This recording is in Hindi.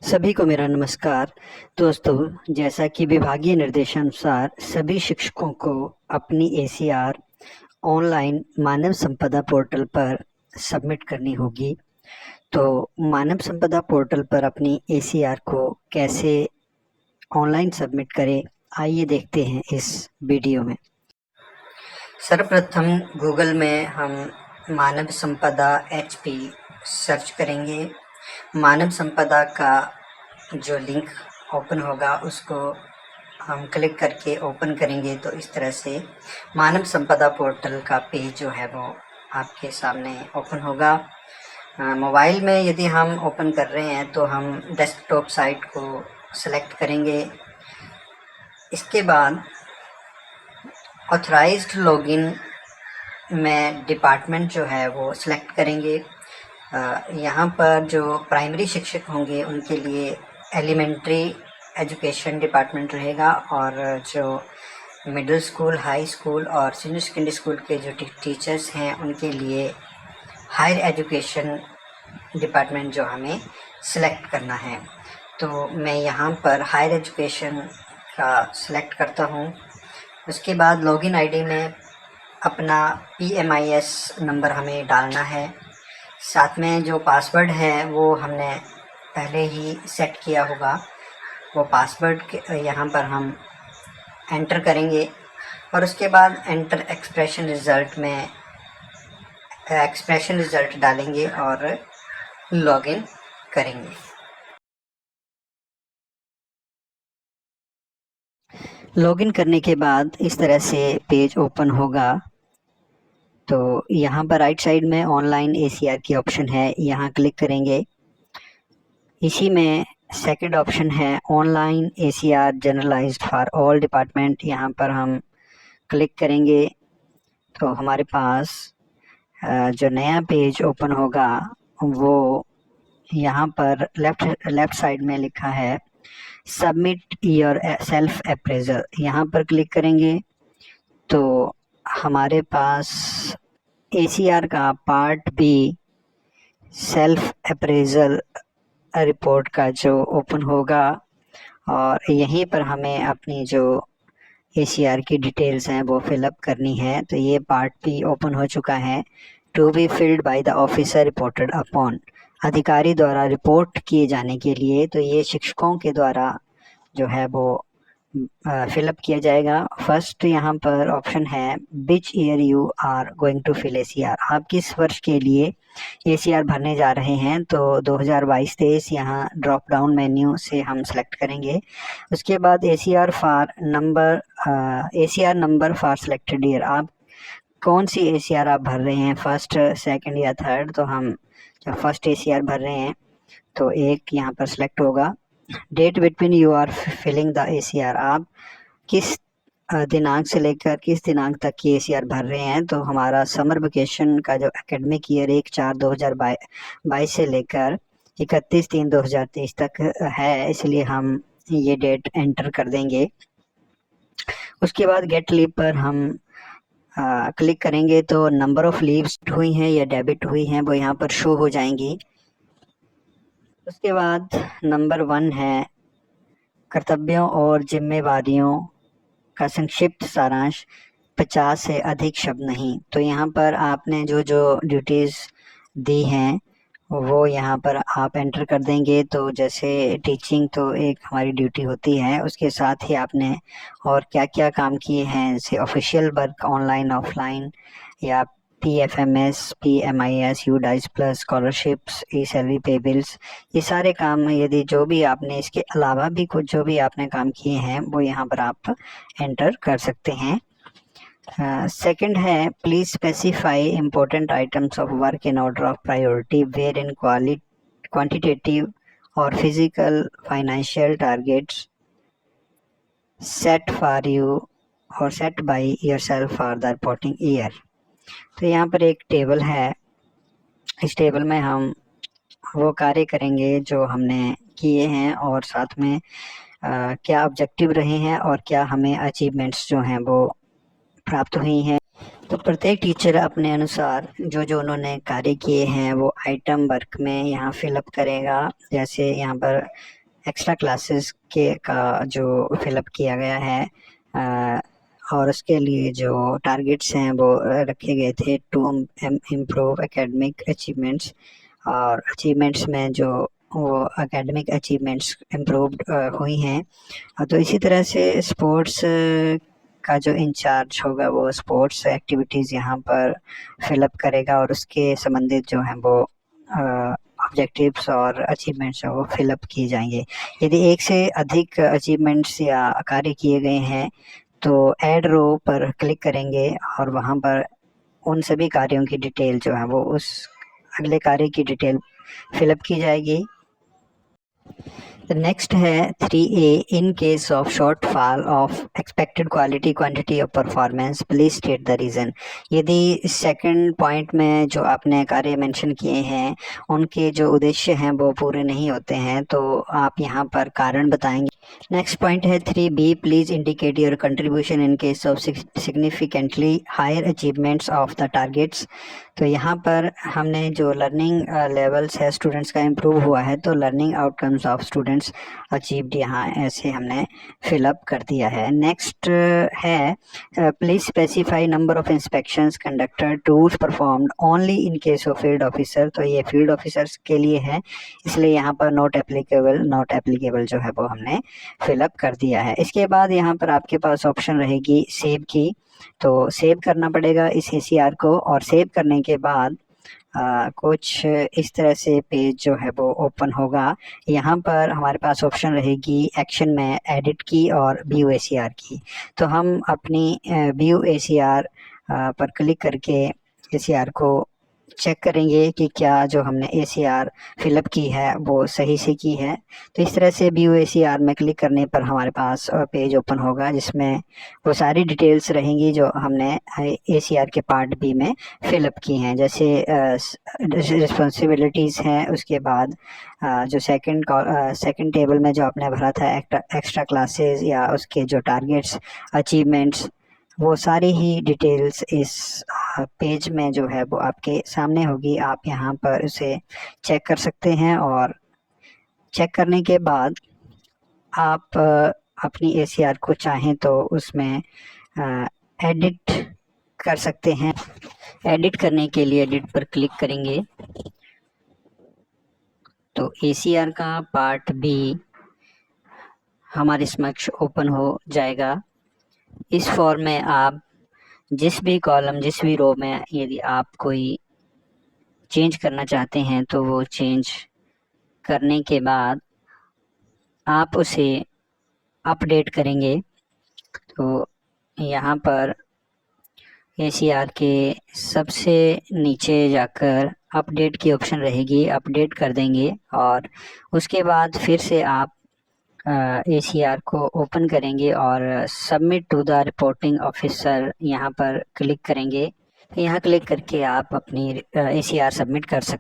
सभी को मेरा नमस्कार। दोस्तों, जैसा कि विभागीय निर्देशानुसार सभी शिक्षकों को अपनी एसीआर ऑनलाइन मानव संपदा पोर्टल पर सबमिट करनी होगी। तो मानव संपदा पोर्टल पर अपनी एसीआर को कैसे ऑनलाइन सबमिट करें, आइए देखते हैं इस वीडियो में। सर्वप्रथम गूगल में हम मानव संपदा एचपी सर्च करेंगे। मानव संपदा का जो लिंक ओपन होगा उसको हम क्लिक करके ओपन करेंगे तो इस तरह से मानव संपदा पोर्टल का पेज जो है वो आपके सामने ओपन होगा। मोबाइल में यदि हम ओपन कर रहे हैं तो हम डेस्कटॉप साइट को सेलेक्ट करेंगे। इसके बाद ऑथराइज्ड लॉगिन में डिपार्टमेंट जो है वो सिलेक्ट करेंगे। यहाँ पर जो प्राइमरी शिक्षक होंगे उनके लिए एलिमेंट्री एजुकेशन डिपार्टमेंट रहेगा और जो मिडिल स्कूल, हाई स्कूल और सीनियर सेकेंडरी स्कूल के जो टीचर्स हैं उनके लिए हायर एजुकेशन डिपार्टमेंट जो हमें सिलेक्ट करना है। तो मैं यहाँ पर हायर एजुकेशन का सिलेक्ट करता हूँ। उसके बाद लॉगिन आईडी में अपना PMIS नंबर हमें डालना है। साथ में जो पासवर्ड है वो हमने पहले ही सेट किया होगा, वो पासवर्ड यहाँ पर हम एंटर करेंगे और उसके बाद एंटर एक्सप्रेशन रिज़ल्ट में एक्सप्रेशन रिज़ल्ट डालेंगे और लॉगिन करेंगे। लॉगिन करने के बाद इस तरह से पेज ओपन होगा। तो यहाँ पर राइट साइड में ऑनलाइन एसीआर की ऑप्शन है, यहाँ क्लिक करेंगे। इसी में सेकंड ऑप्शन है online ACR generalised for all department, यहाँ पर हम क्लिक करेंगे तो हमारे पास जो नया पेज ओपन होगा वो यहाँ पर लेफ्ट साइड में लिखा है सबमिट योर सेल्फ अप्रेजल, यहाँ पर क्लिक करेंगे तो हमारे पास एसीआर का part be self appraisal report का जो ओपन होगा और यहीं पर हमें अपनी जो एसीआर की डिटेल्स हैं वो फिलअप करनी है। तो ये पार्ट भी ओपन हो चुका है। To be filled by the officer reported upon, अधिकारी द्वारा रिपोर्ट किए जाने के लिए, तो ये शिक्षकों के द्वारा जो है वो फिलअप किया जाएगा। फर्स्ट यहाँ पर ऑप्शन है which year you are going to fill ACR, आप किस वर्ष के लिए एसीआर भरने जा रहे हैं। तो 2022-23 यहाँ ड्रॉप डाउन मेन्यू से हम सेलेक्ट करेंगे। उसके बाद ACR number for selected year, आप कौन सी एसीआर आप भर रहे हैं, फर्स्ट, सेकंड या थर्ड। तो हम जब फर्स्ट एसीआर भर रहे हैं तो एक यहाँ पर सिलेक्ट होगा। Date between you are filling the ACR, आप किस दिनांक से लेकर किस दिनांक तक की एसीआर भर रहे हैं। तो हमारा समर वेकेशन का जो एकेडमिक ईयर 1/4/2022 से लेकर 31/3/2023 तक है, इसलिए हम ये डेट एंटर कर देंगे। उसके बाद गेट लीव पर हम क्लिक करेंगे तो नंबर ऑफ लीव्स हुई हैं या डेबिट हुई हैं वो यहाँ पर शो हो जाएंगी। उसके बाद नंबर 1 है कर्तव्यों और जिम्मेवारियों का संक्षिप्त सारांश, 50 से अधिक शब्द नहीं। तो यहाँ पर आपने जो जो ड्यूटीज़ दी हैं वो यहाँ पर आप एंटर कर देंगे। तो जैसे टीचिंग तो एक हमारी ड्यूटी होती है, उसके साथ ही आपने और क्या क्या काम किए हैं, जैसे ऑफिशियल वर्क ऑनलाइन ऑफलाइन या PFMS, PMIS, UDICE plus, scholarships, e salary pay bills, ये सारे काम यदि जो भी आपने इसके अलावा भी कुछ जो भी आपने काम किए हैं वो यहाँ पर आप एंटर कर सकते हैं। सेकंड है please specify important items of work in order of priority wherein quantitative और physical financial targets set for you और set by yourself for the reporting year. तो यहाँ पर एक टेबल है, इस टेबल में हम वो कार्य करेंगे जो हमने किए हैं और साथ में क्या ऑब्जेक्टिव रहे हैं और क्या हमें अचीवमेंट्स जो हैं वो प्राप्त हुई हैं। तो प्रत्येक टीचर अपने अनुसार जो जो उन्होंने कार्य किए हैं वो आइटम वर्क में यहाँ फिलअप करेगा। जैसे यहाँ पर एक्स्ट्रा क्लासेस के का जो फिलअप किया गया है और उसके लिए जो टारगेट्स हैं वो रखे गए थे टू इम्प्रूव एकेडमिक अचीवमेंट्स, और अचीवमेंट्स में जो वो एकेडमिक अचीवमेंट्स इम्प्रूव्ड हुई हैं। तो इसी तरह से स्पोर्ट्स का जो इंचार्ज होगा वो स्पोर्ट्स एक्टिविटीज़ यहाँ पर फिलअप करेगा और उसके संबंधित जो हैं वो ऑब्जेक्टिव्स और अचीवमेंट्स हैं वो फिलअप किए जाएंगे। यदि एक से अधिक अचीवमेंट्स या कार्य किए गए हैं तो ऐड रो पर क्लिक करेंगे और वहाँ पर उन सभी कार्यों की डिटेल जो है वो उस अगले कार्य की डिटेल फिलअप की जाएगी। नेक्स्ट है 3A, in case of shortfall of expected quality quantity of performance please state the reason. यदि सेकंड पॉइंट में जो आपने कार्य मेंशन किए हैं उनके जो उद्देश्य हैं वो पूरे नहीं होते हैं तो आप यहाँ पर कारण बताएंगे। नेक्स्ट पॉइंट है 3B, please indicate your contribution in case of significantly higher achievements of the targets. तो यहाँ पर हमने जो लर्निंग लेवल्स है स्टूडेंट्स का इम्प्रूव हुआ है तो learning outcomes of students achieved यहाँ ऐसे हमने फिलअप कर दिया है। नेक्स्ट है please specify number of inspections conducted, tools performed only in case of field officer. तो ये फील्ड ऑफिसर्स के लिए है इसलिए यहाँ पर नॉट एप्लीकेबल जो है वो हमने फिलअप कर दिया है। इसके बाद यहाँ पर आपके पास ऑप्शन रहेगी सेव की, तो सेव करना पड़ेगा इस ACR को और सेव करने के बाद कुछ इस तरह से पेज जो है वो ओपन होगा। यहाँ पर हमारे पास ऑप्शन रहेगी एक्शन में एडिट की और व्यू ACR की। तो हम अपनी व्यू ACR पर क्लिक करके ACR को चेक करेंगे कि क्या जो हमने ACR फिलअप की है वो सही से की है। तो इस तरह से व्यू ACR में क्लिक करने पर हमारे पास पेज ओपन होगा जिसमें वो सारी डिटेल्स रहेंगी जो हमने ACR के पार्ट B में फिलअप की हैं। जैसे रिस्पॉन्सिबिलिटीज़ हैं, उसके बाद जो सेकंड टेबल में जो आपने भरा था एक्स्ट्रा क्लासेस या उसके जो टारगेट्स अचीवमेंट्स, वो सारी ही डिटेल्स इस पेज में जो है वो आपके सामने होगी। आप यहाँ पर उसे चेक कर सकते हैं और चेक करने के बाद आप अपनी ACR को चाहें तो उसमें एडिट कर सकते हैं। एडिट करने के लिए एडिट पर क्लिक करेंगे तो ACR का पार्ट B हमारे समक्ष ओपन हो जाएगा। इस फॉर्म में आप जिस भी कॉलम जिस भी रो में यदि आप कोई चेंज करना चाहते हैं तो वो चेंज करने के बाद आप उसे अपडेट करेंगे। तो यहाँ पर ACR के सबसे नीचे जाकर अपडेट की ऑप्शन रहेगी, अपडेट कर देंगे और उसके बाद फिर से आप ACR को ओपन करेंगे और submit to the reporting officer यहाँ पर क्लिक करेंगे। यहाँ क्लिक करके आप अपनी ACR सबमिट कर सकते हैं।